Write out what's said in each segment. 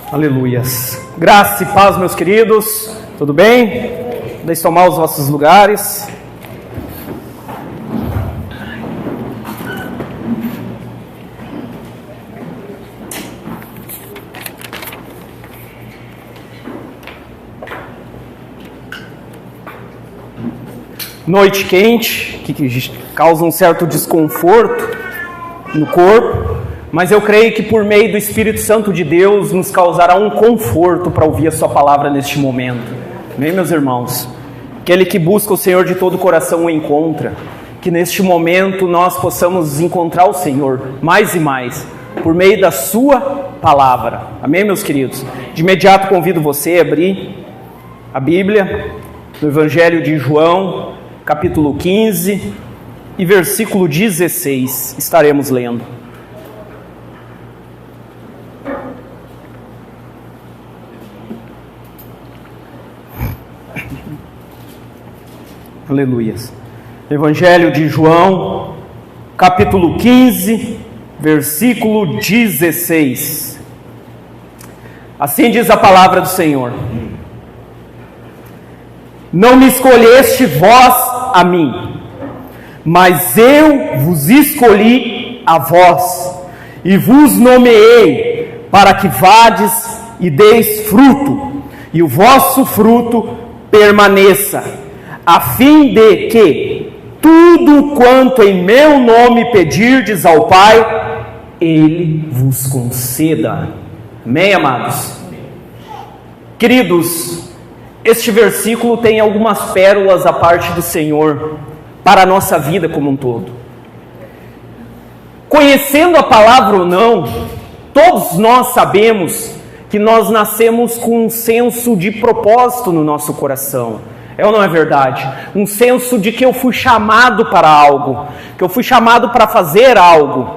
Aleluias. Graça e paz, meus queridos. Tudo bem? Deixe tomar os vossos lugares. Noite quente, que causa um certo desconforto no corpo, mas eu creio que por meio do Espírito Santo de Deus nos causará um conforto para ouvir a sua palavra neste momento. Amém, meus irmãos? Aquele que busca o Senhor de todo o coração o encontra. Que neste momento nós possamos encontrar o Senhor mais e mais, por meio da sua palavra. Amém, meus queridos? De imediato convido você a abrir a Bíblia no Evangelho de João, capítulo 15 e versículo 16, estaremos lendo. Aleluias. Evangelho de João, capítulo 15, versículo 16. Assim diz a palavra do Senhor: Não me escolheste vós a mim, mas eu vos escolhi a vós, e vos nomeei para que vades e deis fruto, e o vosso fruto permaneça, a fim de que tudo quanto em meu nome pedirdes ao Pai, Ele vos conceda. Amém, amados? Queridos, este versículo tem algumas pérolas à parte do Senhor para a nossa vida como um todo. Conhecendo a palavra ou não, todos nós sabemos que nós nascemos com um senso de propósito no nosso coração. É ou não é verdade? Um senso de que eu fui chamado para algo, que eu fui chamado para fazer algo,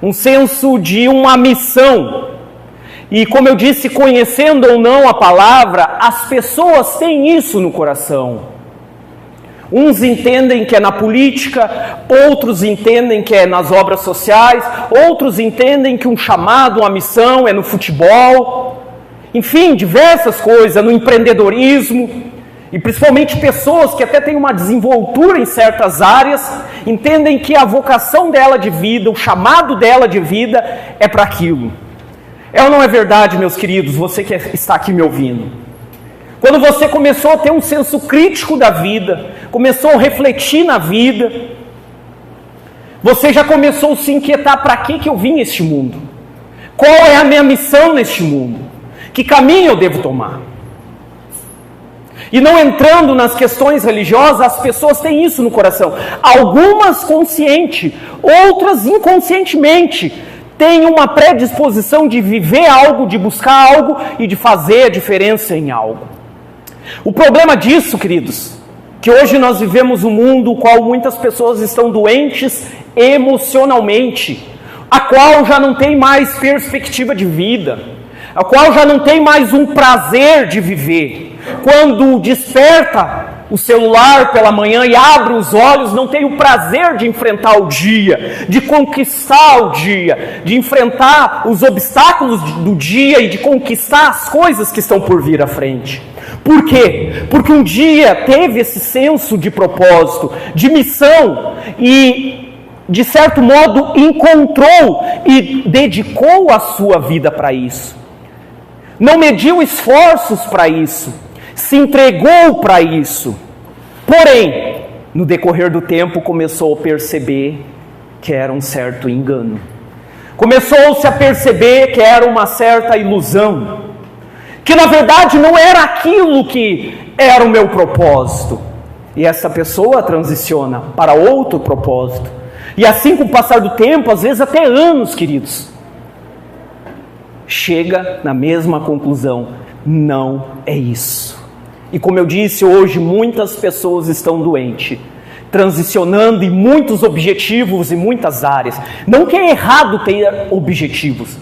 um senso de uma missão. E como eu disse, conhecendo ou não a palavra, as pessoas têm isso no coração. Uns entendem que é na política, outros entendem que é nas obras sociais, outros entendem que um chamado, uma missão é no futebol, enfim, diversas coisas, no empreendedorismo. E principalmente pessoas que até têm uma desenvoltura em certas áreas, entendem que a vocação dela de vida, o chamado dela de vida é para aquilo. É ou não é verdade, meus queridos, você que está aqui me ouvindo? Quando você começou a ter um senso crítico da vida, começou a refletir na vida, você já começou a se inquietar: para que eu vim neste mundo? Qual é a minha missão neste mundo? Que caminho eu devo tomar? E não entrando nas questões religiosas, as pessoas têm isso no coração. Algumas consciente, outras inconscientemente, têm uma predisposição de viver algo, de buscar algo e de fazer a diferença em algo. O problema disso, queridos, que hoje nós vivemos um mundo no qual muitas pessoas estão doentes emocionalmente, a qual já não tem mais perspectiva de vida, a qual já não tem mais um prazer de viver. Quando desperta o celular pela manhã e abre os olhos, não tem o prazer de enfrentar o dia, de conquistar o dia, de enfrentar os obstáculos do dia e de conquistar as coisas que estão por vir à frente. Por quê? Porque um dia teve esse senso de propósito, de missão e, de certo modo, encontrou e dedicou a sua vida para isso. Não mediu esforços para isso, se entregou para isso. Porém, no decorrer do tempo, começou a perceber que era um certo engano. Começou-se a perceber que era uma certa ilusão, que na verdade não era aquilo que era o meu propósito. E essa pessoa transiciona para outro propósito. E assim, com o passar do tempo, às vezes até anos, queridos, chega na mesma conclusão: não é isso. E como eu disse, hoje muitas pessoas estão doentes, transicionando em muitos objetivos e muitas áreas. Não que é errado ter objetivos,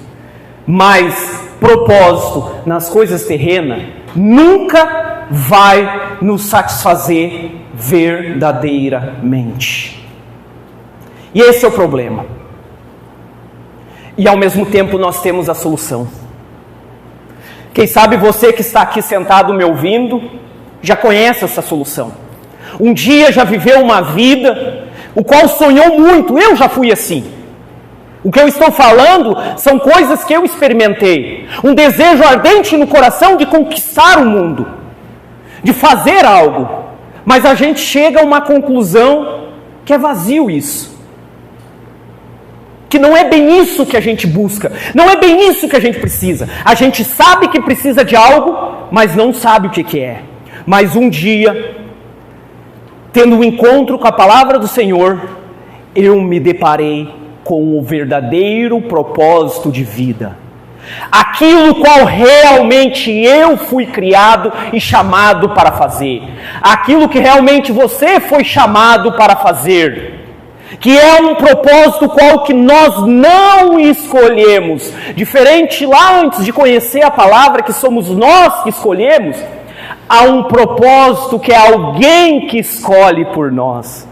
mas propósito nas coisas terrenas nunca vai nos satisfazer verdadeiramente. E esse é o problema. E ao mesmo tempo nós temos a solução. Quem sabe você que está aqui sentado me ouvindo, já conhece essa solução. Um dia já viveu uma vida, o qual sonhou muito, eu já fui assim. O que eu estou falando são coisas que eu experimentei. Um desejo ardente no coração de conquistar o mundo, de fazer algo. Mas a gente chega a uma conclusão que é vazio isso. Que não é bem isso que a gente busca, não é bem isso que a gente precisa. A gente sabe que precisa de algo, mas não sabe o que é. Mas um dia, tendo um encontro com a palavra do Senhor, eu me deparei com o verdadeiro propósito de vida. Aquilo qual realmente eu fui criado e chamado para fazer. Aquilo que realmente você foi chamado para fazer. Que é um propósito qual que nós não escolhemos. Diferente lá antes de conhecer a palavra, que somos nós que escolhemos, há um propósito que é alguém que escolhe por nós.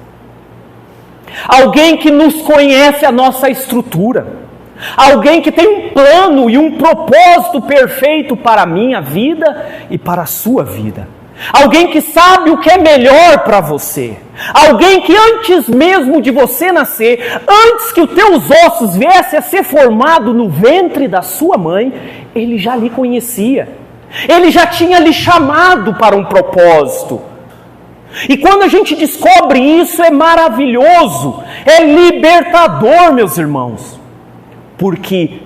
Alguém que nos conhece a nossa estrutura. Alguém que tem um plano e um propósito perfeito para a minha vida e para a sua vida. Alguém que sabe o que é melhor para você. Alguém que antes mesmo de você nascer, antes que os teus ossos viessem a ser formados no ventre da sua mãe, ele já lhe conhecia. Ele já tinha lhe chamado para um propósito. E quando a gente descobre isso, é maravilhoso, é libertador, meus irmãos. Porque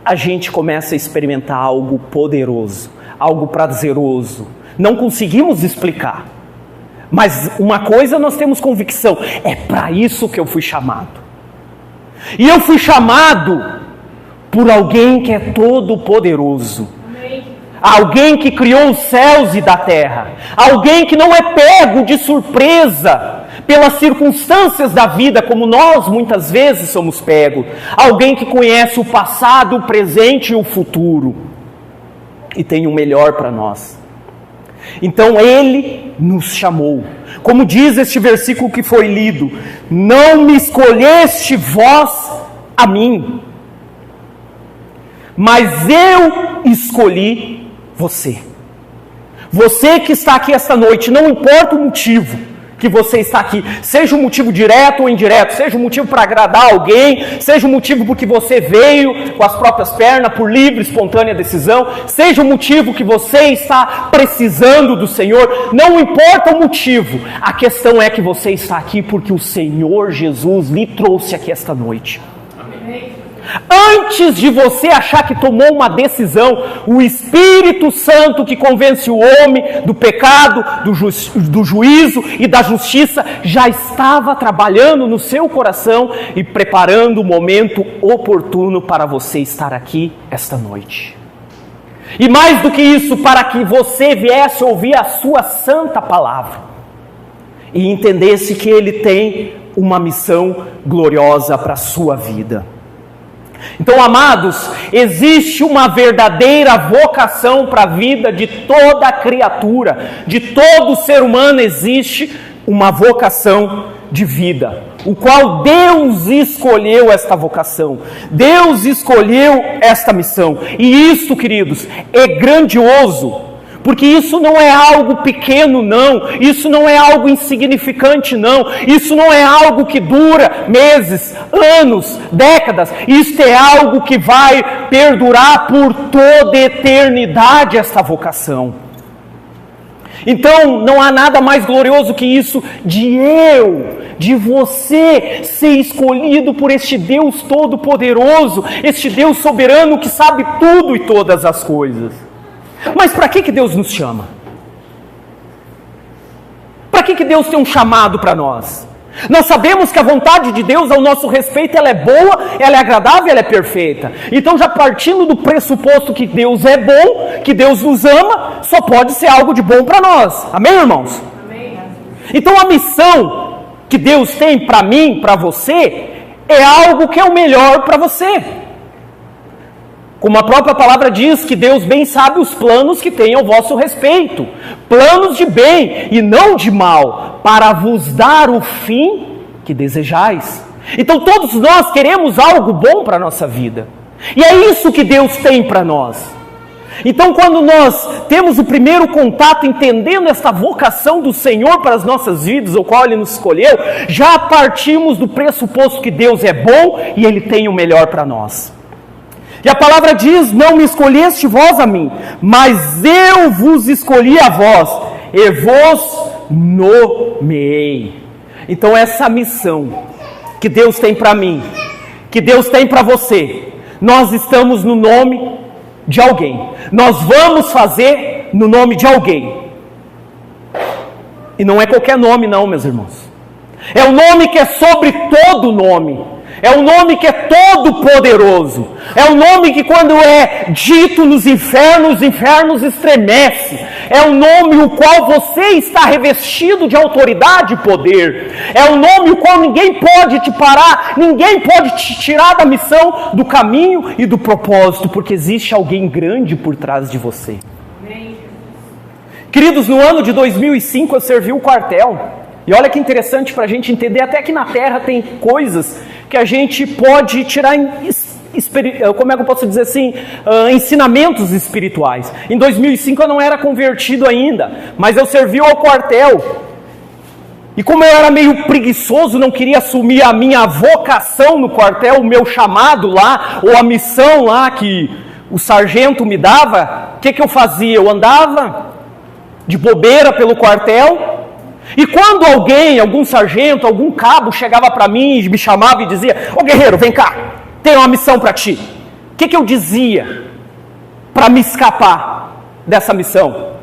a gente começa a experimentar algo poderoso, algo prazeroso. Não conseguimos explicar, mas uma coisa nós temos convicção, é para isso que eu fui chamado. E eu fui chamado por alguém que é todo poderoso. Alguém que criou os céus e da terra. Alguém que não é pego de surpresa pelas circunstâncias da vida, como nós muitas vezes somos pegos. Alguém que conhece o passado, o presente e o futuro. E tem o melhor para nós. Então Ele nos chamou. Como diz este versículo que foi lido: não me escolheste vós a mim, mas eu escolhi você. Você que está aqui esta noite, não importa o motivo que você está aqui, seja um motivo direto ou indireto, seja um motivo para agradar alguém, seja um motivo porque você veio com as próprias pernas, por livre, espontânea decisão, seja um motivo que você está precisando do Senhor, não importa o motivo, a questão é que você está aqui porque o Senhor Jesus lhe trouxe aqui esta noite. Amém. Antes de você achar que tomou uma decisão, o Espírito Santo que convence o homem do pecado, do juízo e da justiça, já estava trabalhando no seu coração e preparando o momento oportuno para você estar aqui esta noite. E mais do que isso, para que você viesse ouvir a sua santa palavra e entendesse que Ele tem uma missão gloriosa para a sua vida. Então, amados, existe uma verdadeira vocação para a vida de toda criatura, de todo ser humano existe uma vocação de vida, o qual Deus escolheu esta vocação, Deus escolheu esta missão, e isso, queridos, é grandioso. Porque isso não é algo pequeno, não. Isso não é algo insignificante, não. Isso não é algo que dura meses, anos, décadas. Isso é algo que vai perdurar por toda a eternidade, esta vocação. Então, não há nada mais glorioso que isso de você ser escolhido por este Deus Todo-Poderoso, este Deus soberano que sabe tudo e todas as coisas. Mas para que Deus nos chama? Para que Deus tem um chamado para nós? Nós sabemos que a vontade de Deus ao nosso respeito, ela é boa, ela é agradável, ela é perfeita. Então, já partindo do pressuposto que Deus é bom, que Deus nos ama, só pode ser algo de bom para nós. Amém, irmãos? Amém. Então, a missão que Deus tem para mim, para você, é algo que é o melhor para você. Como a própria palavra diz, que Deus bem sabe os planos que tem ao vosso respeito. Planos de bem e não de mal, para vos dar o fim que desejais. Então todos nós queremos algo bom para a nossa vida. E é isso que Deus tem para nós. Então, quando nós temos o primeiro contato entendendo esta vocação do Senhor para as nossas vidas, o qual Ele nos escolheu, já partimos do pressuposto que Deus é bom e Ele tem o melhor para nós. E a palavra diz: não me escolheste vós a mim, mas eu vos escolhi a vós, e vos nomeei. Então essa missão que Deus tem para mim, que Deus tem para você, nós estamos no nome de alguém. Nós vamos fazer no nome de alguém. E não é qualquer nome não, meus irmãos. É o nome que é sobre todo nome. É o nome que é todo poderoso. É o nome que quando é dito nos infernos, os infernos estremecem. É o nome o qual você está revestido de autoridade e poder. É o nome o qual ninguém pode te parar, ninguém pode te tirar da missão, do caminho e do propósito, porque existe alguém grande por trás de você. Queridos, no ano de 2005 eu servi o quartel. E olha que interessante para a gente entender, até que na Terra tem coisas que a gente pode tirar, como é que eu posso dizer assim, ensinamentos espirituais. Em 2005 eu não era convertido ainda, mas eu servi ao quartel. E como eu era meio preguiçoso, não queria assumir a minha vocação no quartel, o meu chamado lá, ou a missão lá que o sargento me dava, o que eu fazia? Eu andava de bobeira pelo quartel. E quando alguém, algum sargento, algum cabo chegava para mim, me chamava e dizia: ô guerreiro, vem cá, tenho uma missão para ti. O que eu dizia para me escapar dessa missão?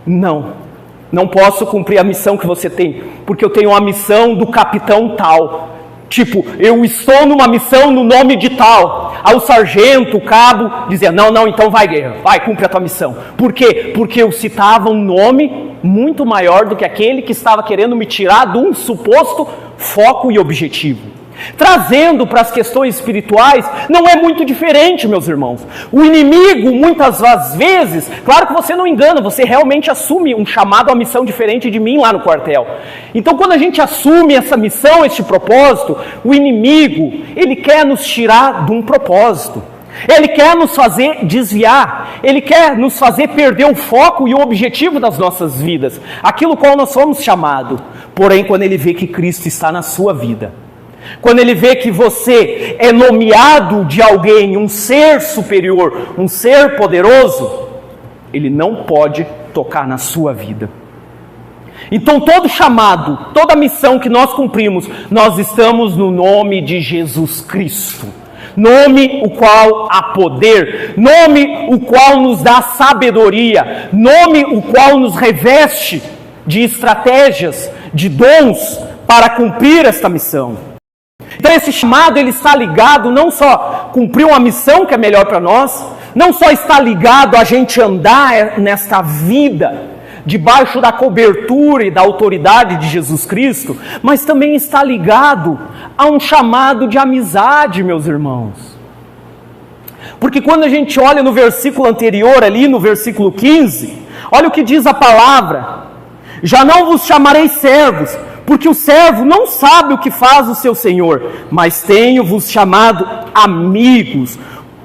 Não posso cumprir a missão que você tem, porque eu tenho uma missão do capitão tal. Tipo, eu estou numa missão no nome de tal. Aí o sargento, o cabo, dizia: não, então vai guerreiro, vai, cumpre a tua missão. Por quê? Porque eu citava um nome muito maior do que aquele que estava querendo me tirar de um suposto foco e objetivo. Trazendo para as questões espirituais, não é muito diferente, meus irmãos. O inimigo, muitas vezes, claro que você não engana, você realmente assume um chamado, uma missão diferente de mim lá no quartel. Então, quando a gente assume essa missão, este propósito, o inimigo, ele quer nos tirar de um propósito. Ele quer nos fazer desviar, ele quer nos fazer perder o foco e o objetivo das nossas vidas, aquilo qual nós fomos chamados. Porém, quando ele vê que Cristo está na sua vida, quando ele vê que você é nomeado de alguém, um ser superior, um ser poderoso, ele não pode tocar na sua vida. Então todo chamado, toda missão que nós cumprimos, nós estamos no nome de Jesus Cristo. Nome o qual há poder, nome o qual nos dá sabedoria, nome o qual nos reveste de estratégias, de dons para cumprir esta missão. Então esse chamado, ele está ligado não só a cumprir uma missão que é melhor para nós, não só está ligado a gente andar nesta vida debaixo da cobertura e da autoridade de Jesus Cristo, mas também está ligado a um chamado de amizade, meus irmãos. Porque quando a gente olha no versículo anterior ali, no versículo 15, olha o que diz a palavra: já não vos chamarei servos, porque o servo não sabe o que faz o seu senhor, mas tenho-vos chamado amigos,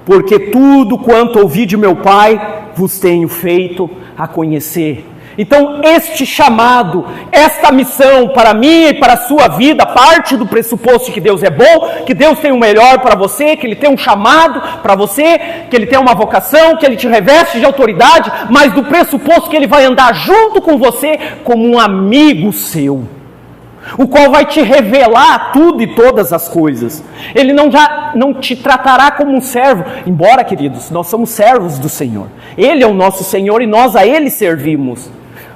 porque tudo quanto ouvi de meu Pai vos tenho feito a conhecer. Então este chamado, esta missão para mim e para a sua vida, parte do pressuposto de que Deus é bom, que Deus tem o melhor para você, que Ele tem um chamado para você, que Ele tem uma vocação, que Ele te reveste de autoridade, mas do pressuposto que Ele vai andar junto com você como um amigo seu, o qual vai te revelar tudo e todas as coisas. Ele não te tratará como um servo, embora, queridos, nós somos servos do Senhor. Ele é o nosso Senhor e nós a Ele servimos.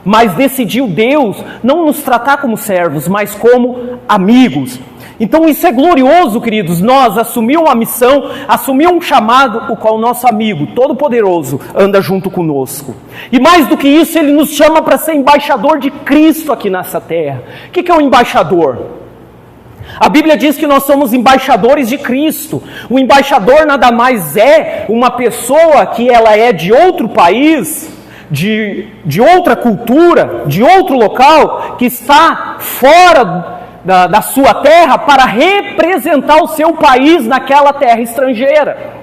Mas decidiu Deus não nos tratar como servos, mas como amigos. Então isso é glorioso, queridos, nós assumir uma missão, assumir um chamado, o qual o nosso amigo todo-poderoso anda junto conosco. E mais do que isso, Ele nos chama para ser embaixador de Cristo aqui nessa terra. O que é um embaixador? A Bíblia diz que nós somos embaixadores de Cristo. O embaixador nada mais é uma pessoa que ela é de outro país, de outra cultura, de outro local, que está fora da sua terra para representar o seu país naquela terra estrangeira.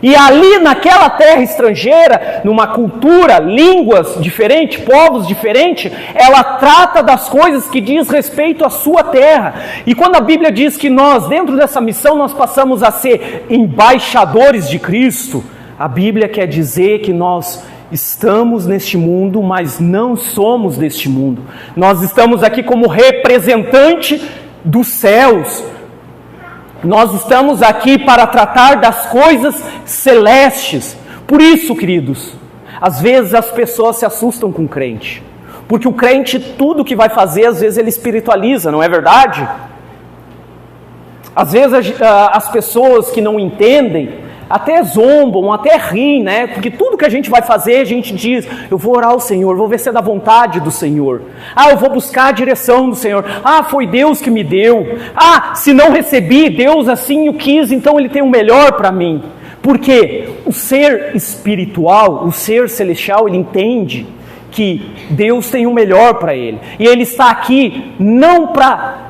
E ali naquela terra estrangeira, numa cultura, línguas diferentes, povos diferentes, ela trata das coisas que diz respeito à sua terra. E quando a Bíblia diz que nós, dentro dessa missão, nós passamos a ser embaixadores de Cristo, a Bíblia quer dizer que nós estamos neste mundo, mas não somos deste mundo. Nós estamos aqui como representante dos céus. Nós estamos aqui para tratar das coisas celestes. Por isso, queridos, às vezes as pessoas se assustam com o crente. Porque o crente, tudo que vai fazer, às vezes ele espiritualiza, não é verdade? Às vezes as pessoas que não entendem, até zombam, até riem, né? Porque tudo que a gente vai fazer, a gente diz, eu vou orar ao Senhor, vou ver se é da vontade do Senhor. Eu vou buscar a direção do Senhor. Foi Deus que me deu. Se não recebi, Deus assim o quis, então Ele tem o melhor para mim. Porque o ser espiritual, o ser celestial, ele entende que Deus tem o melhor para ele. E ele está aqui não para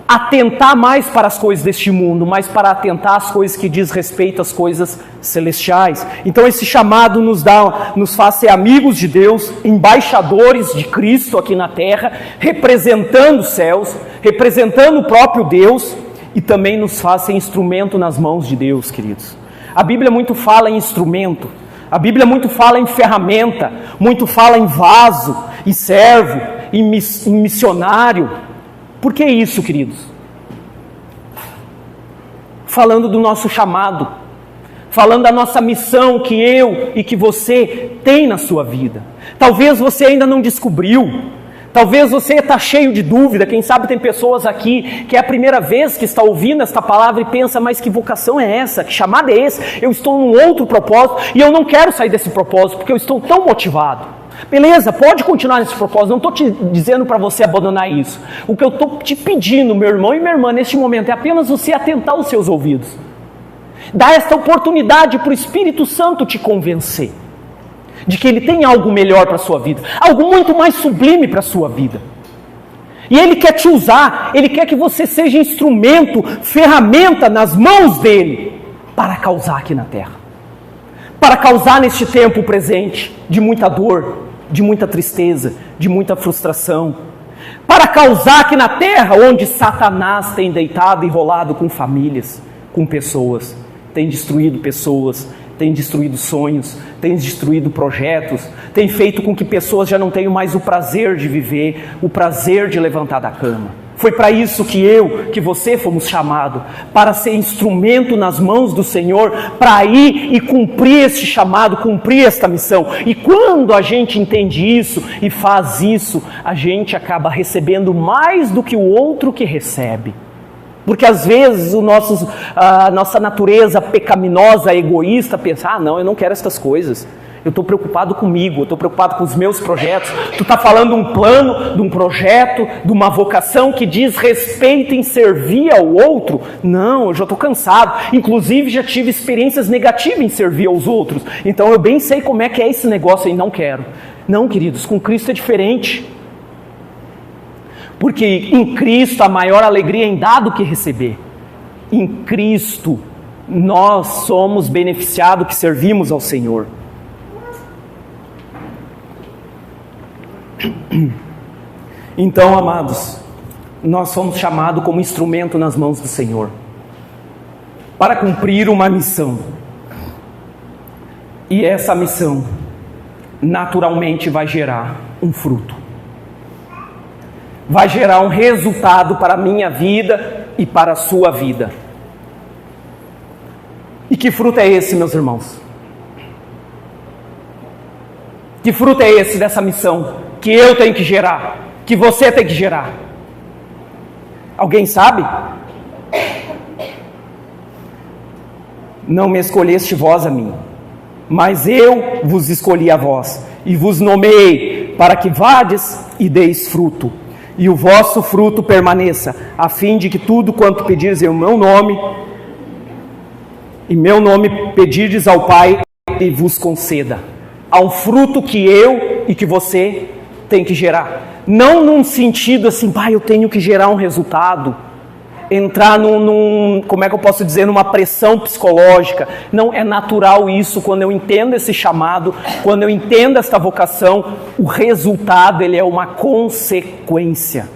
atentar mais para as coisas deste mundo, mas para atentar às coisas que diz respeito às coisas celestiais. Então esse chamado nos faz ser amigos de Deus, embaixadores de Cristo aqui na terra, representando os céus, representando o próprio Deus, e também nos faz ser instrumento nas mãos de Deus, queridos. A Bíblia muito fala em instrumento, a Bíblia muito fala em ferramenta, muito fala em vaso, em servo, em missionário. Por que isso, queridos? Falando do nosso chamado, falando da nossa missão que eu e que você tem na sua vida. Talvez você ainda não descobriu, talvez você está cheio de dúvida. Quem sabe tem pessoas aqui que é a primeira vez que está ouvindo esta palavra e pensa, mas que vocação é essa? Que chamado é esse? Eu estou num outro propósito e eu não quero sair desse propósito porque eu estou tão motivado. Beleza, pode continuar nesse propósito, não estou te dizendo para você abandonar isso. O que eu estou te pedindo, meu irmão e minha irmã, neste momento, é apenas você atentar os seus ouvidos. Dar esta oportunidade para o Espírito Santo te convencer de que Ele tem algo melhor para a sua vida, algo muito mais sublime para a sua vida. E Ele quer te usar, Ele quer que você seja instrumento, ferramenta nas mãos dEle para causar aqui na terra. Para causar neste tempo presente de muita dor, de muita tristeza, de muita frustração. Para causar aqui na terra onde Satanás tem deitado e rolado com famílias, com pessoas. Tem destruído pessoas, tem destruído sonhos, tem destruído projetos, tem feito com que pessoas já não tenham mais o prazer de viver, o prazer de levantar da cama. Foi para isso que você fomos chamados, para ser instrumento nas mãos do Senhor, para ir e cumprir esse chamado, cumprir esta missão. E quando a gente entende isso e faz isso, a gente acaba recebendo mais do que o outro que recebe. Porque às vezes a nossa natureza pecaminosa, egoísta, pensa, não, eu não quero essas coisas. Eu estou preocupado comigo, eu estou preocupado com os meus projetos. Tu está falando um plano, de um projeto, de uma vocação que diz respeito em servir ao outro? Não, eu já estou cansado. Inclusive já tive experiências negativas em servir aos outros. Então eu bem sei como é que é esse negócio e não quero. Não, queridos, com Cristo é diferente. Porque em Cristo a maior alegria é em dar do que receber. Em Cristo nós somos beneficiados que servimos ao Senhor. Então, amados, nós somos chamados como instrumento nas mãos do Senhor para cumprir uma missão. E essa missão naturalmente vai gerar um fruto. Vai gerar um resultado para a minha vida e para a sua vida. E que fruto é esse, meus irmãos? Que fruto é esse dessa missão que eu tenho que gerar, que você tem que gerar? Alguém sabe? Não me escolheste vós a mim, mas eu vos escolhi a vós, e vos nomeei para que vades e deis fruto, e o vosso fruto permaneça, a fim de que tudo quanto pedires em meu nome, pedirdes ao Pai, e vos conceda. Há um fruto que eu e que você tem que gerar. Não num sentido assim, eu tenho que gerar um resultado. entrar como é que eu posso dizer, numa pressão psicológica. Não, é natural isso. Quando eu entendo esse chamado, quando eu entendo esta vocação, o resultado, ele é uma consequência.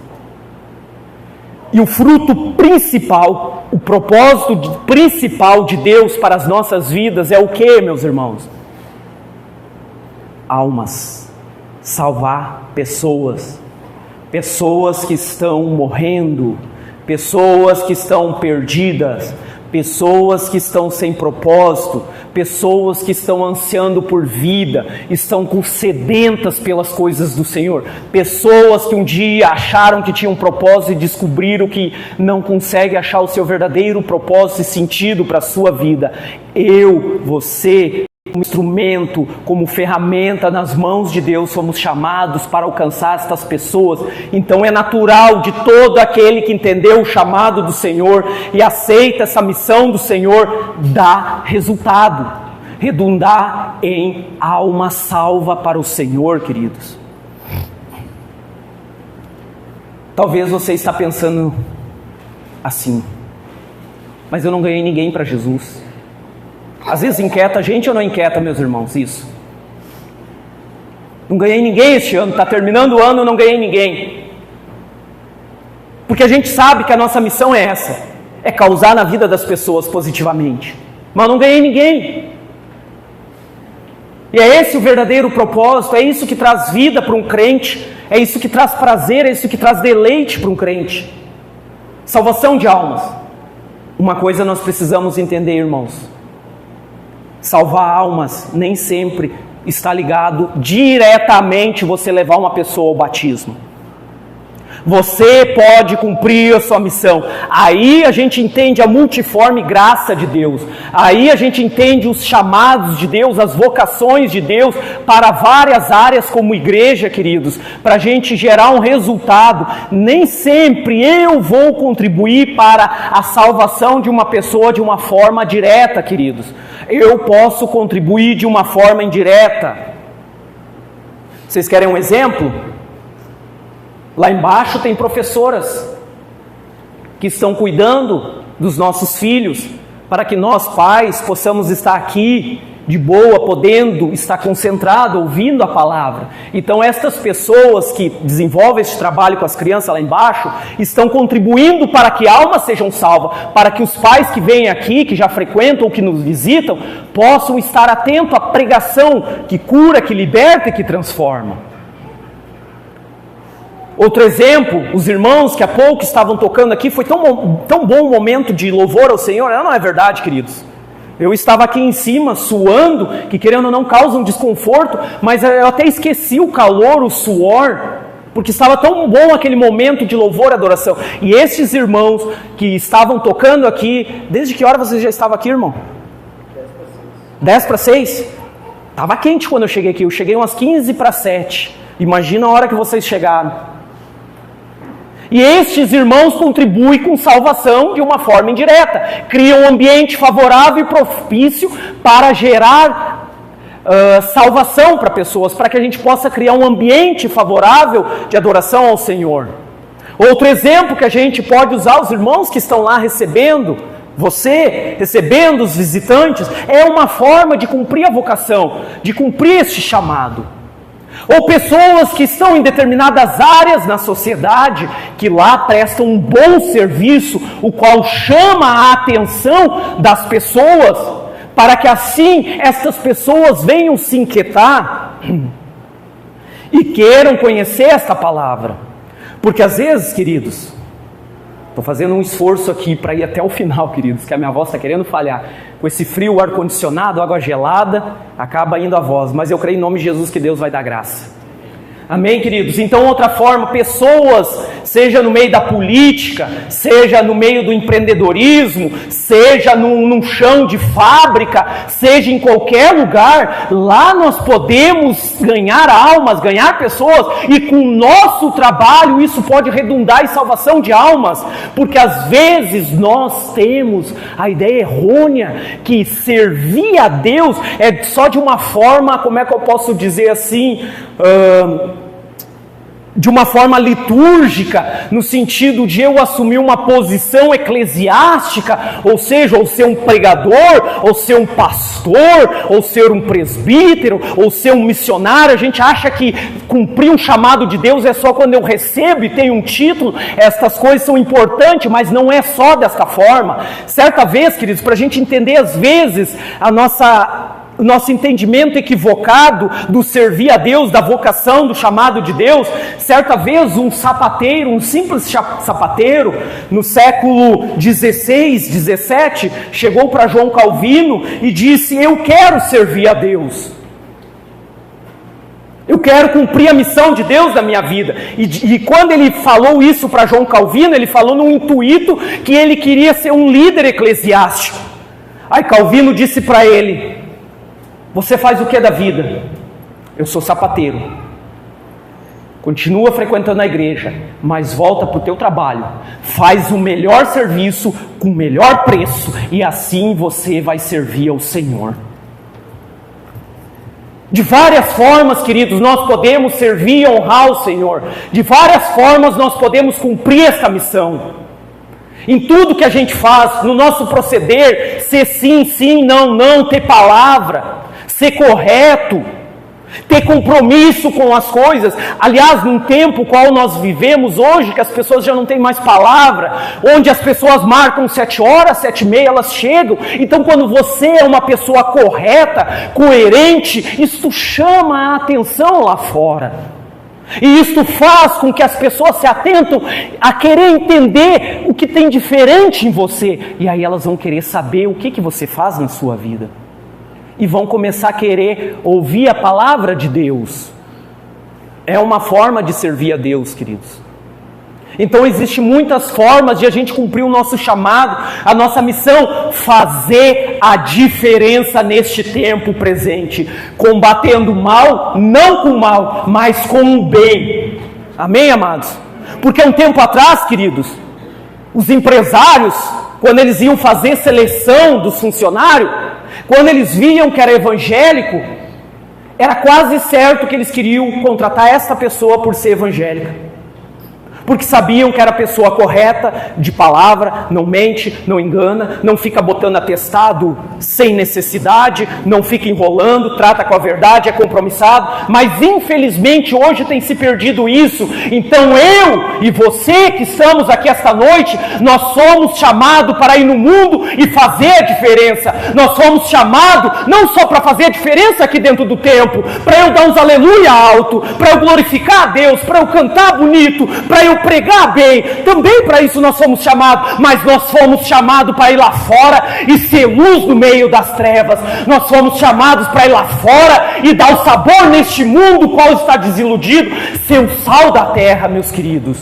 E o fruto principal, o propósito principal de Deus para as nossas vidas é o que, meus irmãos? Almas. Salvar pessoas. Pessoas que estão morrendo. Pessoas que estão perdidas. Pessoas que estão sem propósito. Pessoas que estão ansiando por vida, estão sedentas pelas coisas do Senhor. Pessoas que um dia acharam que tinham um propósito e descobriram que não conseguem achar o seu verdadeiro propósito e sentido para a sua vida. Eu, você, como instrumento, como ferramenta nas mãos de Deus, somos chamados para alcançar estas pessoas. Então é natural de todo aquele que entendeu o chamado do Senhor e aceita essa missão do Senhor, dar resultado, redundar em alma salva para o Senhor, queridos. Talvez você está pensando assim: mas eu não ganhei ninguém para Jesus. Às vezes inquieta a gente ou não inquieta, meus irmãos, isso? Não ganhei ninguém este ano, está terminando o ano, eu não ganhei ninguém. Porque a gente sabe que a nossa missão é essa, é causar na vida das pessoas positivamente. Mas não ganhei ninguém. E é esse o verdadeiro propósito, é isso que traz vida para um crente, é isso que traz prazer, é isso que traz deleite para um crente. Salvação de almas. Uma coisa nós precisamos entender, irmãos: salvar almas nem sempre está ligado diretamente você levar uma pessoa ao batismo. Você pode cumprir a sua missão. Aí a gente entende a multiforme graça de Deus. Aí a gente entende os chamados de Deus, as vocações de Deus para várias áreas como igreja, queridos. Para a gente gerar um resultado. Nem sempre eu vou contribuir para a salvação de uma pessoa de uma forma direta, queridos. Eu posso contribuir de uma forma indireta. Vocês querem um exemplo? Lá embaixo tem professoras que estão cuidando dos nossos filhos, para que nós pais possamos estar aqui de boa, podendo estar concentrado, ouvindo a palavra. Então estas pessoas que desenvolvem esse trabalho com as crianças lá embaixo, estão contribuindo para que almas sejam salvas, para que os pais que vêm aqui, que já frequentam ou que nos visitam, possam estar atentos à pregação que cura, que liberta e que transforma. Outro exemplo, os irmãos que há pouco estavam tocando aqui, foi tão bom o momento de louvor ao Senhor. Não é verdade, queridos? Eu estava aqui em cima suando, que querendo ou não causa um desconforto, mas eu até esqueci o calor, o suor, porque estava tão bom aquele momento de louvor e adoração. E esses irmãos que estavam tocando aqui, desde que hora você já estava aqui, irmão? 10 para 6? Estava quente quando eu cheguei aqui, eu cheguei umas 15 para 7. Imagina a hora que vocês chegaram. E estes irmãos contribuem com salvação de uma forma indireta. Criam um ambiente favorável e propício para gerar salvação para pessoas, para que a gente possa criar um ambiente favorável de adoração ao Senhor. Outro exemplo que a gente pode usar, os irmãos que estão lá recebendo, você recebendo os visitantes, é uma forma de cumprir a vocação, de cumprir este chamado. Ou pessoas que estão em determinadas áreas na sociedade, que lá prestam um bom serviço, o qual chama a atenção das pessoas, para que assim estas pessoas venham se inquietar e queiram conhecer esta palavra. Porque às vezes, queridos, estou fazendo um esforço aqui para ir até o final, queridos, que a minha voz está querendo falhar. Com esse frio, ar-condicionado, água gelada, acaba indo a voz. Mas eu creio em nome de Jesus que Deus vai dar graça. Amém, queridos? Então, outra forma, pessoas, seja no meio da política, seja no meio do empreendedorismo, seja num chão de fábrica, seja em qualquer lugar, lá nós podemos ganhar almas, ganhar pessoas, e com o nosso trabalho isso pode redundar em salvação de almas, porque às vezes nós temos a ideia errônea que servir a Deus é só de uma forma, como é que eu posso dizer assim, de uma forma litúrgica, no sentido de eu assumir uma posição eclesiástica, ou seja, ou ser um pregador, ou ser um pastor, ou ser um presbítero, ou ser um missionário. A gente acha que cumprir um chamado de Deus é só quando eu recebo e tenho um título. Estas coisas são importantes, mas não é só desta forma. Certa vez, queridos, para a gente entender às vezes o nosso entendimento equivocado do servir a Deus, da vocação, do chamado de Deus. Certa vez um sapateiro, um simples sapateiro, no século 16, 17, chegou para João Calvino e disse: eu quero servir a Deus, eu quero cumprir a missão de Deus na minha vida. E quando ele falou isso para João Calvino, ele falou no intuito que ele queria ser um líder eclesiástico. Aí Calvino disse para ele: você faz o que da vida? Eu sou sapateiro. Continua frequentando a igreja, mas volta para o teu trabalho. Faz o melhor serviço com o melhor preço, e assim você vai servir ao Senhor. De várias formas, queridos, nós podemos servir e honrar o Senhor. De várias formas nós podemos cumprir essa missão. Em tudo que a gente faz, no nosso proceder, ser sim, sim, não, não, ter palavra, ser correto, ter compromisso com as coisas. Aliás, num tempo qual nós vivemos hoje, que as pessoas já não têm mais palavra, onde as pessoas marcam 7 horas, 7h30, elas chegam. Então, quando você é uma pessoa correta, coerente, isso chama a atenção lá fora. E isso faz com que as pessoas se atentam a querer entender o que tem diferente em você. E aí elas vão querer saber o que você faz na sua vida. E vão começar a querer ouvir a palavra de Deus. É uma forma de servir a Deus, queridos. Então existem muitas formas de a gente cumprir o nosso chamado, a nossa missão, fazer a diferença neste tempo presente, combatendo o mal, não com o mal, mas com o bem. Amém, amados? Porque um tempo atrás, queridos, os empresários, quando eles iam fazer seleção dos funcionários, quando eles viam que era evangélico, era quase certo que eles queriam contratar essa pessoa por ser evangélica. Porque sabiam que era a pessoa correta, de palavra, não mente, não engana, não fica botando atestado sem necessidade, não fica enrolando, trata com a verdade, é compromissado. Mas infelizmente hoje tem se perdido isso. Então eu e você que estamos aqui esta noite, nós somos chamados para ir no mundo e fazer a diferença. Nós somos chamados não só para fazer a diferença aqui dentro do templo, para eu dar uns aleluia alto, para eu glorificar a Deus, para eu cantar bonito, para eu pregar bem, também para isso nós fomos chamados, mas nós fomos chamados para ir lá fora e ser luz no meio das trevas. Nós fomos chamados para ir lá fora e dar o sabor neste mundo qual está desiludido, ser o sal da terra, meus queridos.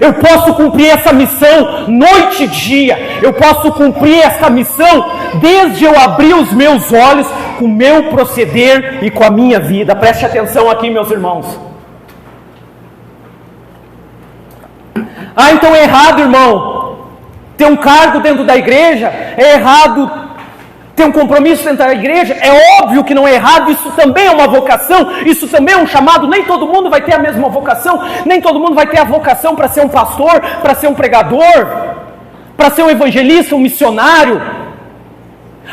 Eu posso cumprir essa missão noite e dia. Eu posso cumprir essa missão desde eu abrir os meus olhos, com o meu proceder e com a minha vida. Preste atenção aqui, meus irmãos. Ah, então é errado, irmão, ter um cargo dentro da igreja, é errado ter um compromisso dentro da igreja. É óbvio que não é errado, isso também é uma vocação, isso também é um chamado. Nem todo mundo vai ter a mesma vocação, nem todo mundo vai ter a vocação para ser um pastor, para ser um pregador, para ser um evangelista, um missionário.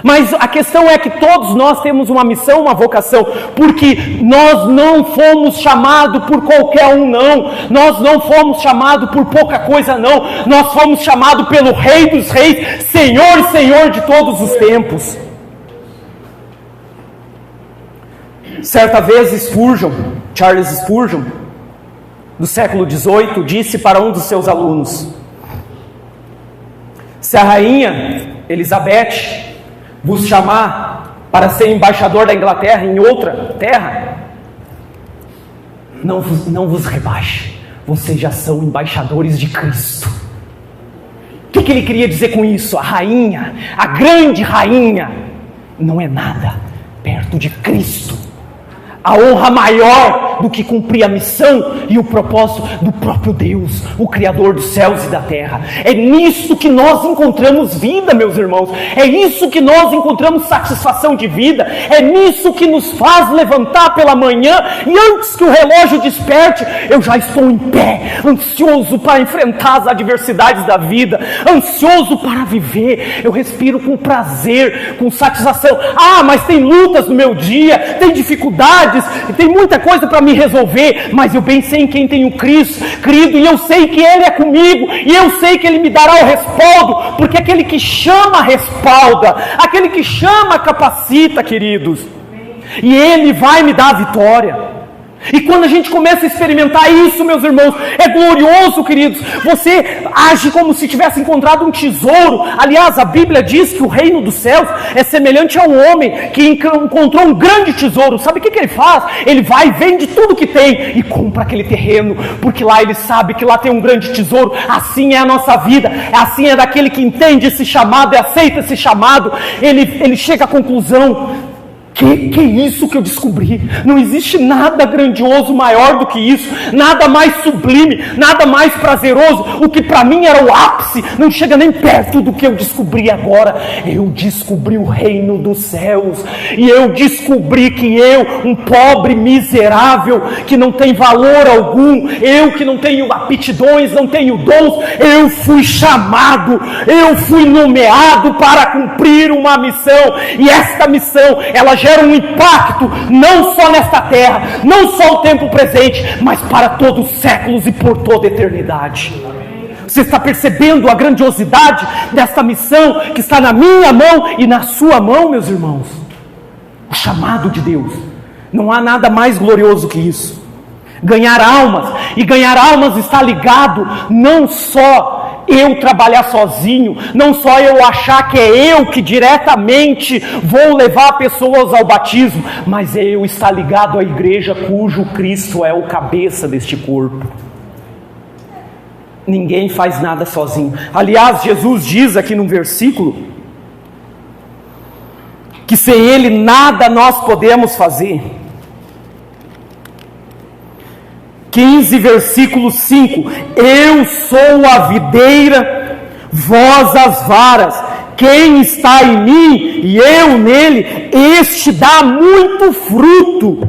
Mas a questão é que todos nós temos uma missão, uma vocação, porque nós não fomos chamados por qualquer um, não. Nós não fomos chamados por pouca coisa, não. Nós fomos chamados pelo Rei dos Reis, Senhor e Senhor de todos os tempos. Certa vez Charles Spurgeon, do século XVIII, disse para um dos seus alunos: se a rainha Elizabeth vos chamar para ser embaixador da Inglaterra em outra terra, não vos rebaixe, vocês já são embaixadores de Cristo. O que ele queria dizer com isso? A rainha, a grande rainha, não é nada perto de Cristo. A honra maior do que cumprir a missão e o propósito do próprio Deus, o Criador dos céus e da terra. É nisso que nós encontramos vida, meus irmãos. É isso que nós encontramos satisfação de vida. É nisso que nos faz levantar pela manhã e antes que o relógio desperte, eu já estou em pé, ansioso para enfrentar as adversidades da vida, ansioso para viver. Eu respiro com prazer, com satisfação. Mas tem lutas no meu dia, tem dificuldades, tem muita coisa para me resolver, mas eu bem sei em quem tenho Cristo, querido, e eu sei que Ele é comigo, e eu sei que Ele me dará o respaldo, porque aquele que chama respalda, aquele que chama capacita, queridos, e Ele vai me dar a vitória. E quando a gente começa a experimentar isso, meus irmãos, é glorioso, queridos. Você age como se tivesse encontrado um tesouro. Aliás, a Bíblia diz que o reino dos céus é semelhante a um homem que encontrou um grande tesouro. Sabe o que ele faz? Ele vai e vende tudo que tem e compra aquele terreno, porque lá ele sabe que lá tem um grande tesouro. Assim é a nossa vida, assim é daquele que entende esse chamado e aceita esse chamado. Ele chega à conclusão: que isso que eu descobri? Não existe nada grandioso maior do que isso, nada mais sublime, nada mais prazeroso. O que para mim era o ápice, não chega nem perto do que eu descobri agora. Eu descobri o reino dos céus, e eu descobri que eu, um pobre miserável, que não tem valor algum, eu que não tenho aptidões, não tenho dons, eu fui chamado, eu fui nomeado para cumprir uma missão, e esta missão, ela gera um impacto, não só nesta terra, não só o tempo presente, mas para todos os séculos e por toda a eternidade. Você está percebendo a grandiosidade desta missão que está na minha mão e na sua mão, meus irmãos? O chamado de Deus. Não há nada mais glorioso que isso. Ganhar almas, e ganhar almas está ligado não só eu trabalhar sozinho, não só eu achar que é eu que diretamente vou levar pessoas ao batismo, mas é eu estar ligado à igreja cujo Cristo é o cabeça deste corpo. Ninguém faz nada sozinho. Aliás, Jesus diz aqui num versículo que sem Ele nada nós podemos fazer. 15, versículo 5: eu sou a videira, vós as varas, quem está em mim e eu nele, este dá muito fruto,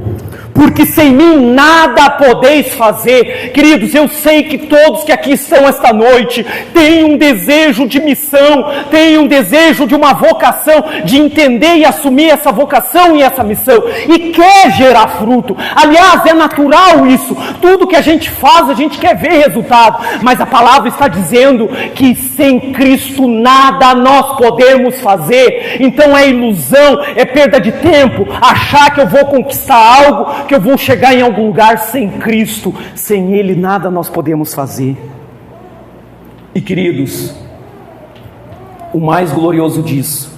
porque sem mim nada podeis fazer. Queridos, eu sei que todos que aqui estão esta noite têm um desejo de missão, têm um desejo de uma vocação, de entender e assumir essa vocação e essa missão, e quer gerar fruto. Aliás, é natural isso. Tudo que a gente faz, a gente quer ver resultado, mas a palavra está dizendo que sem Cristo nada nós podemos fazer. Então é ilusão, é perda de tempo achar que eu vou conquistar algo, que eu vou chegar em algum lugar sem Cristo. Sem Ele nada nós podemos fazer. E queridos, o mais glorioso disso,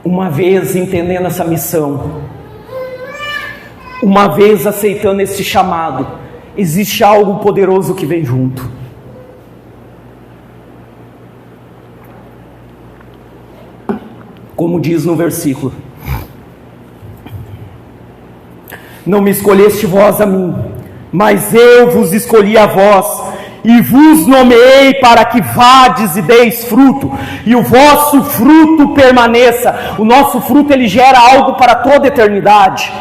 uma vez entendendo essa missão, uma vez aceitando esse chamado, existe algo poderoso que vem junto. Como diz no versículo: não me escolheste vós a mim, mas eu vos escolhi a vós, e vos nomeei para que vades e deis fruto, e o vosso fruto permaneça. O nosso fruto, ele gera algo para toda a eternidade,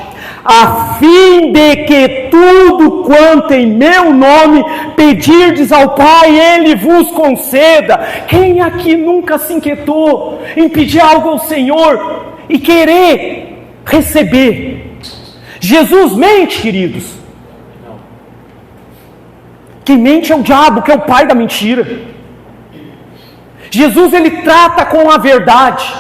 a fim de que tudo quanto em meu nome pedirdes ao Pai, Ele vos conceda. Quem aqui nunca se inquietou em pedir algo ao Senhor e querer receber? Jesus mente, queridos. Quem mente é o diabo, que é o pai da mentira. Jesus, ele trata com a verdade.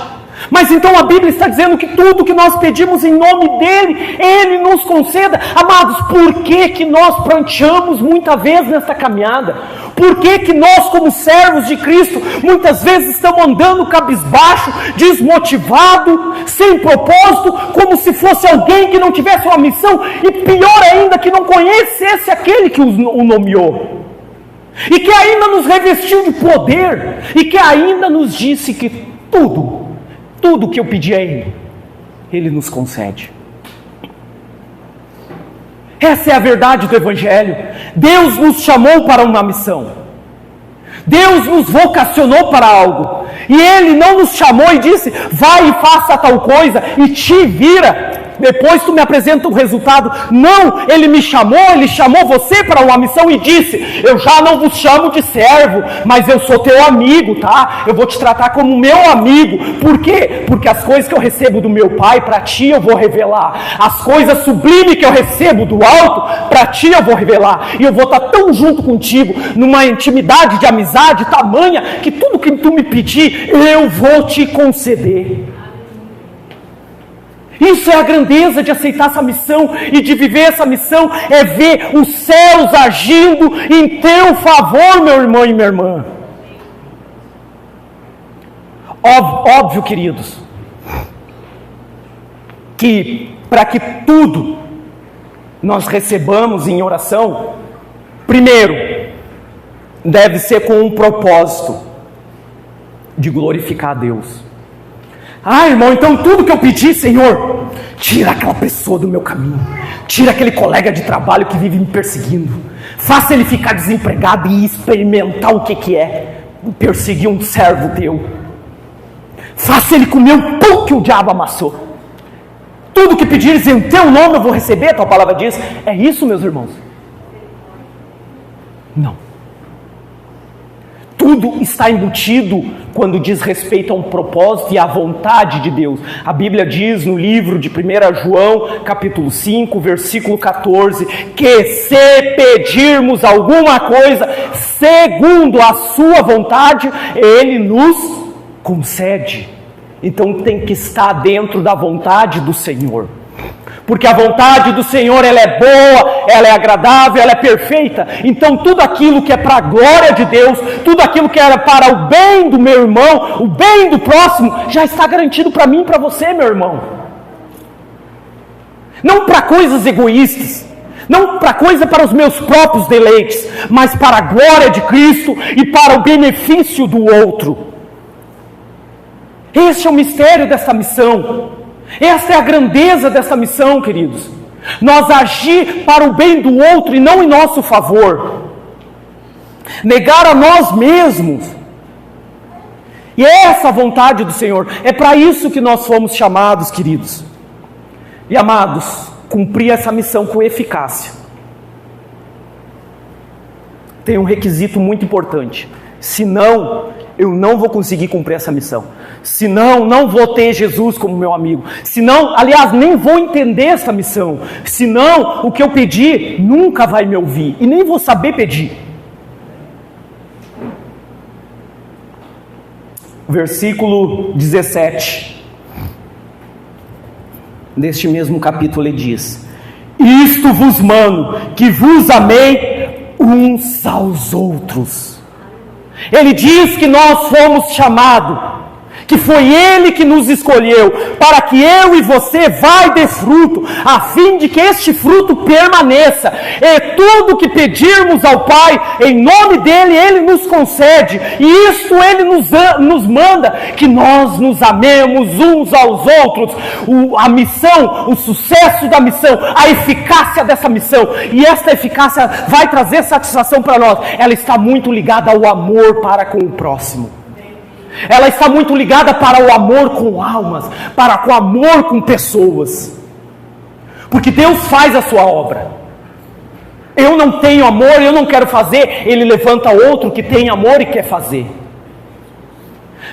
Mas então a Bíblia está dizendo que tudo que nós pedimos em nome dele, ele nos conceda. Amados, por que nós pranteamos muitas vezes nessa caminhada? Por que nós, como servos de Cristo, muitas vezes estamos andando cabisbaixo, desmotivado, sem propósito, como se fosse alguém que não tivesse uma missão, e pior ainda, que não conhecesse aquele que o nomeou, e que ainda nos revestiu de poder, e que ainda nos disse que tudo que eu pedi a Ele nos concede. Essa é a verdade do Evangelho. Deus nos chamou para uma missão. Deus nos vocacionou para algo. E Ele não nos chamou e disse, vai e faça tal coisa e te vira. Depois tu me apresenta o resultado. Não, Ele me chamou, Ele chamou você para uma missão e disse, eu já não vos chamo de servo, mas eu sou teu amigo, tá? Eu vou te tratar como meu amigo. Por quê? Porque as coisas que eu recebo do meu Pai, para ti eu vou revelar. As coisas sublimes que eu recebo do alto, para ti eu vou revelar. E eu vou estar tão junto contigo, numa intimidade de amizade tamanha, que tudo que tu me pedir, eu vou te conceder. Isso é a grandeza de aceitar essa missão e de viver essa missão, é ver os céus agindo em teu favor, meu irmão e minha irmã. Óbvio, queridos, que para que tudo nós recebamos em oração, primeiro, deve ser com um propósito de glorificar a Deus. Ah, irmão, então tudo que eu pedi, Senhor, tira aquela pessoa do meu caminho, tira aquele colega de trabalho que vive me perseguindo, faça ele ficar desempregado e experimentar o que é perseguir um servo teu, faça ele comer o pão que o diabo amassou. Tudo que pedires em teu nome eu vou receber, a tua palavra diz. É isso, meus irmãos? Não. Tudo está embutido quando diz respeito a um propósito e à vontade de Deus. A Bíblia diz no livro de 1 João, capítulo 5, versículo 14, que se pedirmos alguma coisa segundo a sua vontade, Ele nos concede. Então tem que estar dentro da vontade do Senhor. Porque a vontade do Senhor, ela é boa, ela é agradável, ela é perfeita. Então tudo aquilo que é para a glória de Deus, tudo aquilo que era para o bem do meu irmão, o bem do próximo, já está garantido para mim e para você, meu irmão. Não para coisas egoístas, não para coisa para os meus próprios deleites, mas para a glória de Cristo e para o benefício do outro. Este é o mistério dessa missão. Essa é a grandeza dessa missão, queridos. Nós agir para o bem do outro e não em nosso favor. Negar a nós mesmos. E é essa a vontade do Senhor. É para isso que nós fomos chamados, queridos. E amados, cumprir essa missão com eficácia. Tem um requisito muito importante. Senão, eu não vou conseguir cumprir essa missão. Senão, não vou ter Jesus como meu amigo. Senão, aliás, nem vou entender essa missão. Senão, o que eu pedir nunca vai me ouvir. E nem vou saber pedir. Versículo 17. Neste mesmo capítulo ele diz: isto vos mando, que vos amei uns aos outros. Ele diz que nós fomos chamados, que foi Ele que nos escolheu, para que eu e você vai dê fruto, a fim de que este fruto permaneça. E tudo que pedirmos ao Pai, em nome dEle, Ele nos concede. E isso Ele nos manda, que nós nos amemos uns aos outros. A missão, o sucesso da missão, a eficácia dessa missão, e esta eficácia vai trazer satisfação para nós. Ela está muito ligada ao amor para com o próximo. Ela está muito ligada para o amor com almas, para o amor com pessoas. Porque Deus faz a sua obra. Eu não tenho amor, eu não quero fazer. Ele levanta outro que tem amor e quer fazer.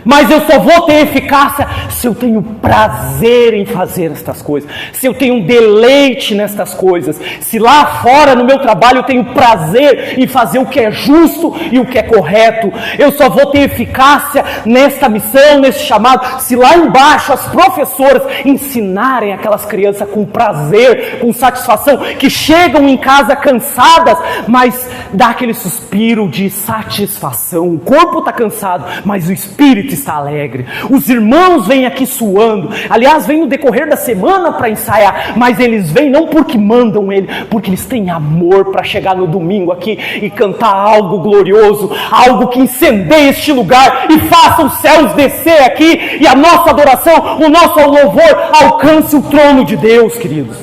Mas eu só vou ter eficácia se eu tenho prazer em fazer estas coisas, se eu tenho um deleite nestas coisas, se lá fora no meu trabalho eu tenho prazer em fazer o que é justo e o que é correto. Eu só vou ter eficácia nesta missão, nesse chamado, se lá embaixo as professoras ensinarem aquelas crianças com prazer, com satisfação, que chegam em casa cansadas, mas dá aquele suspiro de satisfação. O corpo está cansado, mas o espírito está alegre. Os irmãos vêm aqui suando. Aliás, vêm no decorrer da semana para ensaiar, mas eles vêm não porque mandam ele, porque eles têm amor para chegar no domingo aqui e cantar algo glorioso, algo que incendeie este lugar e faça os céus descer aqui e a nossa adoração, o nosso louvor alcance o trono de Deus, queridos.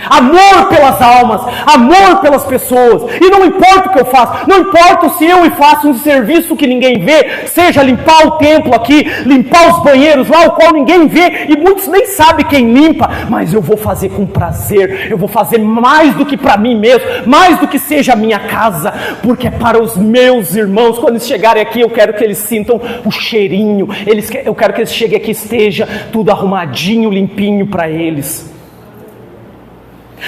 amor pelas almas, amor pelas pessoas. E não importa o que eu faço, não importa se eu faço um serviço que ninguém vê, seja limpar o templo aqui, limpar os banheiros lá, o qual ninguém vê, e muitos nem sabem quem limpa, mas eu vou fazer com prazer, eu vou fazer mais do que para mim mesmo, mais do que seja a minha casa, porque é para os meus irmãos. Quando eles chegarem aqui, eu quero que eles sintam o cheirinho, eu quero que eles cheguem aqui, esteja tudo arrumadinho, limpinho para eles.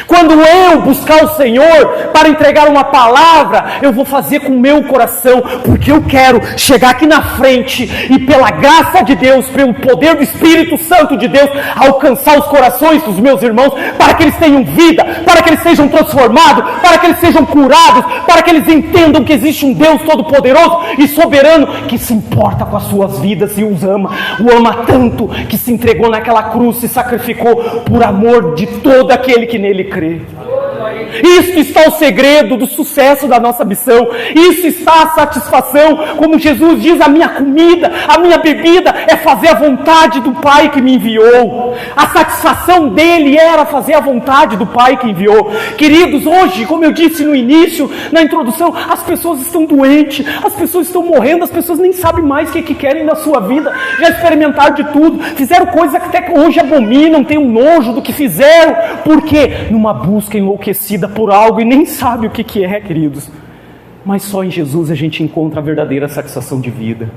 Quando eu buscar o Senhor para entregar uma palavra, eu vou fazer com o meu coração, porque eu quero chegar aqui na frente e pela graça de Deus, pelo poder do Espírito Santo de Deus, alcançar os corações dos meus irmãos, para que eles tenham vida, para que eles sejam transformados, para que eles sejam curados, para que eles entendam que existe um Deus todo-poderoso e soberano, que se importa com as suas vidas e os ama, o ama tanto, que se entregou naquela cruz, se sacrificou por amor de todo aquele que nele crê. Isso está o segredo do sucesso da nossa missão. Isso está a satisfação, como Jesus diz: a minha comida, a minha bebida é fazer a vontade do Pai que me enviou. A satisfação dele era fazer a vontade do Pai que enviou. Queridos, hoje, como eu disse no início, na introdução, as pessoas estão doentes, as pessoas estão morrendo, as pessoas nem sabem mais o que querem na sua vida, já experimentaram de tudo, fizeram coisas que até hoje abominam, têm um nojo do que fizeram. Por quê? Numa busca enlouquecida por algo e nem sabe o que é, queridos. Mas só em Jesus a gente encontra a verdadeira satisfação de vida.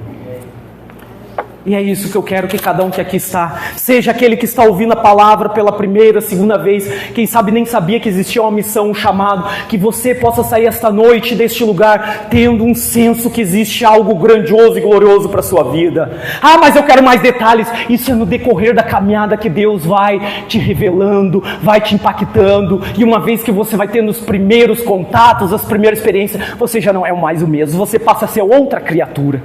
E é isso que eu quero que cada um que aqui está, seja aquele que está ouvindo a palavra pela primeira, segunda vez, quem sabe nem sabia que existia uma missão, um chamado, que você possa sair esta noite deste lugar tendo um senso que existe algo grandioso e glorioso para a sua vida. Ah, mas eu quero mais detalhes. Isso é no decorrer da caminhada que Deus vai te revelando, vai te impactando, e uma vez que você vai tendo os primeiros contatos, as primeiras experiências, você já não é mais o mesmo, você passa a ser outra criatura.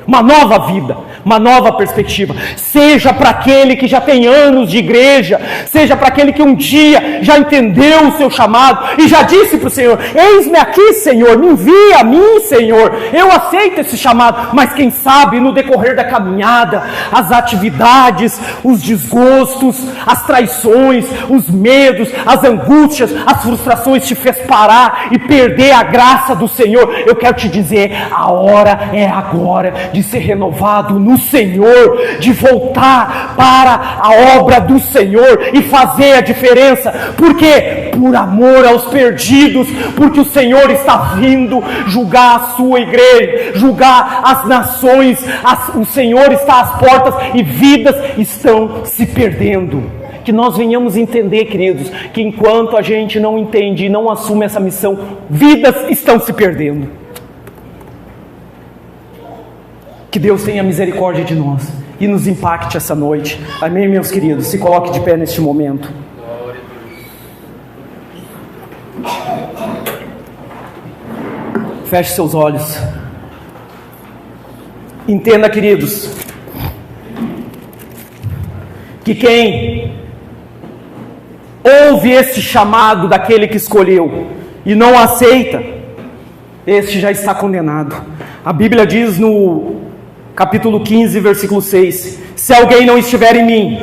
Uma nova vida, uma nova perspectiva. Seja para aquele que já tem anos de igreja, seja para aquele que um dia já entendeu o seu chamado e já disse para o Senhor: eis-me aqui, Senhor, me envia a mim, Senhor, eu aceito esse chamado. Mas quem sabe no decorrer da caminhada, as atividades, os desgostos, as traições, os medos, as angústias, as frustrações te fez parar e perder a graça do Senhor. Eu quero te dizer, a hora é agora de ser renovado no Senhor, de voltar para a obra do Senhor e fazer a diferença. Por quê? Por amor aos perdidos, porque o Senhor está vindo julgar a sua igreja, julgar as nações. O Senhor está às portas e vidas estão se perdendo. Que nós venhamos entender, queridos, que enquanto a gente não entende e não assume essa missão, vidas estão se perdendo. Que Deus tenha misericórdia de nós e nos impacte essa noite. Amém, meus queridos? Se coloque de pé neste momento. Feche seus olhos. Entenda, queridos, que quem ouve esse chamado daquele que escolheu e não aceita, este já está condenado. A Bíblia diz no capítulo 15, versículo 6: se alguém não estiver em mim,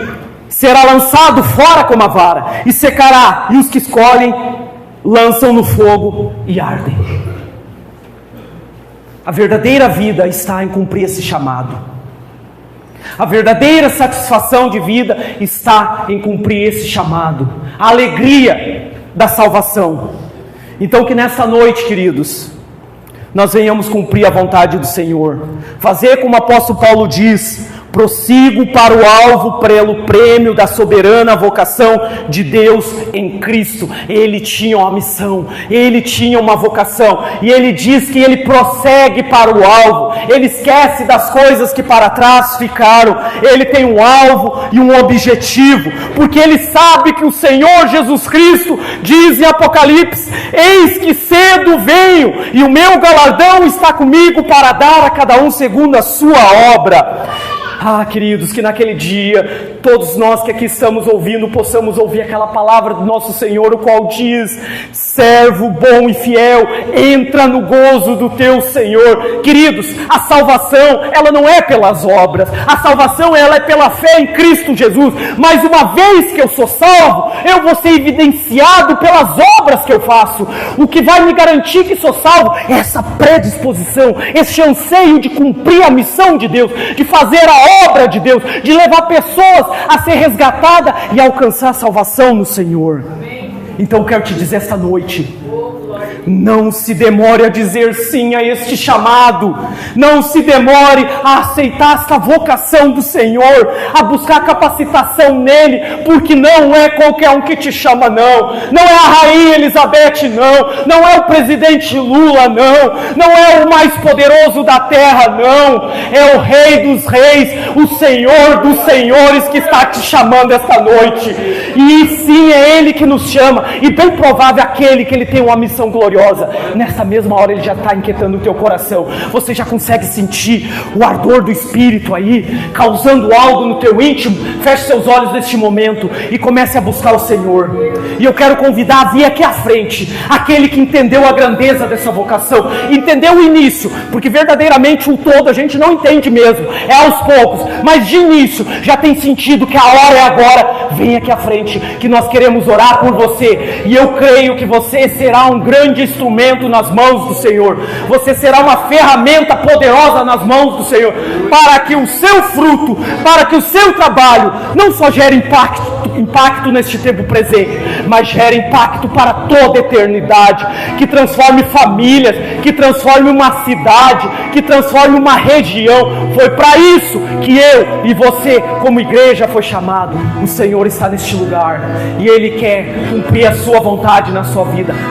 será lançado fora como a vara, e secará, e os que escolhem lançam no fogo e ardem. A verdadeira vida está em cumprir esse chamado. A verdadeira satisfação de vida está em cumprir esse chamado. A alegria da salvação. Então que nessa noite, queridos, nós venhamos cumprir a vontade do Senhor, fazer como o apóstolo Paulo diz: prossigo para o alvo pelo prêmio da soberana vocação de Deus em Cristo. Ele tinha uma missão, ele tinha uma vocação, e ele diz que ele prossegue para o alvo, ele esquece das coisas que para trás ficaram, ele tem um alvo e um objetivo, porque ele sabe que o Senhor Jesus Cristo diz em Apocalipse: eis que cedo venho, e o meu galardão está comigo para dar a cada um segundo a sua obra. Queridos, que naquele dia, todos nós que aqui estamos ouvindo, possamos ouvir aquela palavra do nosso Senhor, o qual diz: servo bom e fiel, entra no gozo do teu Senhor. Queridos, a salvação, ela não é pelas obras, a salvação, ela é pela fé em Cristo Jesus. Mas uma vez que eu sou salvo, eu vou ser evidenciado pelas obras que eu faço. O que vai me garantir que sou salvo é essa predisposição, esse anseio de cumprir a missão de Deus, de fazer a obra de Deus, de levar pessoas a ser resgatadas e alcançar a salvação no Senhor. Então eu quero te dizer esta noite: não se demore a dizer sim a este chamado. Não se demore a aceitar esta vocação do Senhor, a buscar capacitação nele, porque não é qualquer um que te chama, não. Não é a Rainha Elizabeth, não. Não é o presidente Lula, não. Não é o mais poderoso da terra, não. É o Rei dos Reis, o Senhor dos Senhores que está te chamando esta noite. E sim, é Ele que nos chama. E bem provável aquele que Ele tem uma missão gloriosa. Nessa mesma hora Ele já está inquietando o teu coração. Você já consegue sentir o ardor do Espírito aí, causando algo no teu íntimo. Feche seus olhos neste momento e comece a buscar o Senhor. E eu quero convidar a vir aqui à frente aquele que entendeu a grandeza dessa vocação, entendeu o início, porque verdadeiramente o todo a gente não entende mesmo, é aos poucos, mas de início já tem sentido que a hora é agora. Vem aqui à frente, que nós queremos orar por você. E eu creio que você será um grande instrumento nas mãos do Senhor. Você será uma ferramenta poderosa nas mãos do Senhor, para que o seu fruto, para que o seu trabalho não só gere impacto neste tempo presente, mas gere impacto para toda a eternidade, que transforme famílias, que transforme uma cidade, que transforme uma região. Foi para isso que eu e você, como igreja, foi chamado. O Senhor está neste lugar e Ele quer cumprir a sua vontade na sua vida.